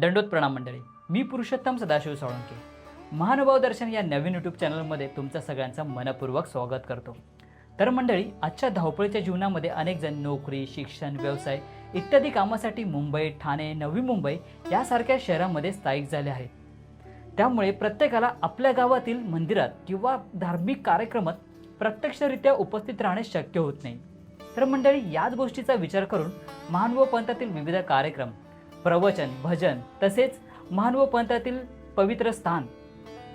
दंडोत प्रणाम मंडळी. मी पुरुषोत्तम सदाशिव सोळंके. महानुभाव दर्शन या नवीन यूट्यूब चॅनलमध्ये तुमचं सगळ्यांचं मनपूर्वक स्वागत करतो. तर मंडळी, आजच्या धावपळीच्या जीवनामध्ये अनेक जण नोकरी, शिक्षण, व्यवसाय इत्यादी कामासाठी मुंबई, ठाणे, नवी मुंबई यासारख्या शहरांमध्ये स्थायिक झाले आहेत. त्यामुळे प्रत्येकाला आपल्या गावातील मंदिरात किंवा धार्मिक कार्यक्रमात प्रत्यक्षरित्या उपस्थित राहणे शक्य होत नाही. तर मंडळी, याच गोष्टीचा विचार करून महानुभाव पंथातील विविध कार्यक्रम, प्रवचन, भजन तसेच महानुभाव पंथातील पवित्र स्थान,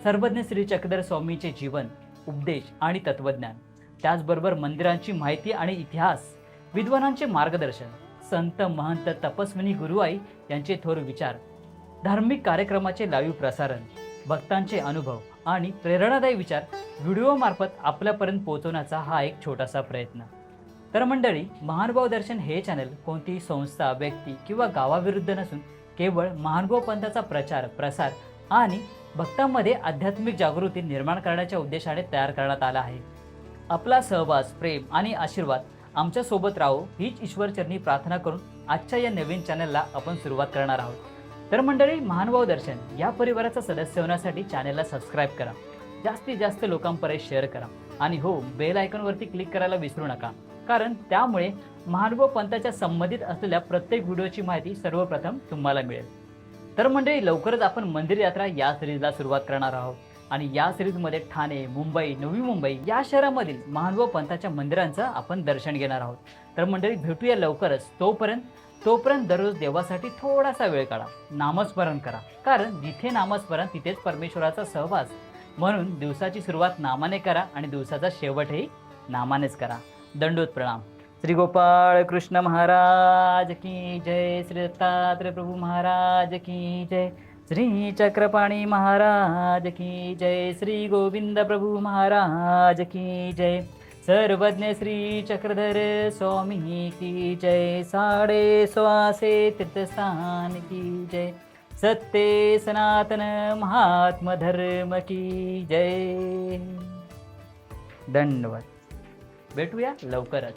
सर्वज्ञ श्री चक्रधर स्वामींचे जीवन, उपदेश आणि तत्वज्ञान, त्याचबरोबर मंदिरांची माहिती आणि इतिहास, विद्वानांचे मार्गदर्शन, संत महंत तपस्विनी गुरुआई यांचे थोर विचार, धार्मिक कार्यक्रमाचे लाईव्ह प्रसारण, भक्तांचे अनुभव आणि प्रेरणादायी विचार व्हिडिओमार्फत आपल्यापर्यंत पोहोचवण्याचा हा एक छोटासा प्रयत्न. तर मंडळी, महानुभाव दर्शन हे चॅनल कोणतीही संस्था, व्यक्ती किंवा गावाविरुद्ध नसून केवळ महानुभाव पंथाचा प्रचार, प्रसार आणि भक्तांमध्ये आध्यात्मिक जागृती निर्माण करण्याच्या उद्देशाने तयार करण्यात आला आहे. आपला सहवास, प्रेम आणि आशीर्वाद आमच्या सोबत राहो हीच ईश्वरचरणी प्रार्थना करून आजच्या या नवीन चॅनलला आपण सुरुवात करणार आहोत. तर मंडळी, महानुभाव दर्शन या परिवाराचा सदस्य होण्यासाठी चॅनलला सबस्क्राईब करा, जास्तीत जास्त लोकांपर्यंत शेअर करा आणि हो, बेल आयकॉनवरती क्लिक करायला विसरू नका, कारण त्यामुळे महानुभाव पंथाच्या संबंधित असलेल्या प्रत्येक व्हिडिओची माहिती सर्वप्रथम तुम्हाला मिळेल. तर मंडळी, लवकरच आपण मंदिर यात्रा या सिरीजला सुरुवात करणार आहोत आणि या सिरीजमध्ये ठाणे, मुंबई, नवी मुंबई या शहरामधील महानुभाव पंथाच्या मंदिरांचं आपण दर्शन घेणार आहोत. तर मंडळी, भेटूया लवकरच. तोपर्यंत दररोज देवासाठी थोडासा वेळ काढा, नामस्मरण करा, कारण जिथे नामस्मरण तिथेच परमेश्वराचा सहवास. म्हणून दिवसाची सुरुवात नामाने करा आणि दिवसाचा शेवटही नामानेच करा. दंडोत प्रणाम. श्री गोपाळ कृष्ण महाराज की जय. श्री दत्तात्रेय प्रभू महाराज की जय. श्री चक्रपाणी महाराज की जय. श्री गोविंद प्रभू महाराज की जय. सर्वज्ञ श्री चक्रधर स्वामी की जय. 16.5 तीर्थस्थान की जय. सत्य सनातन महात्मा धर्म की जय. धन्यवाद. भेटूया लवकरच.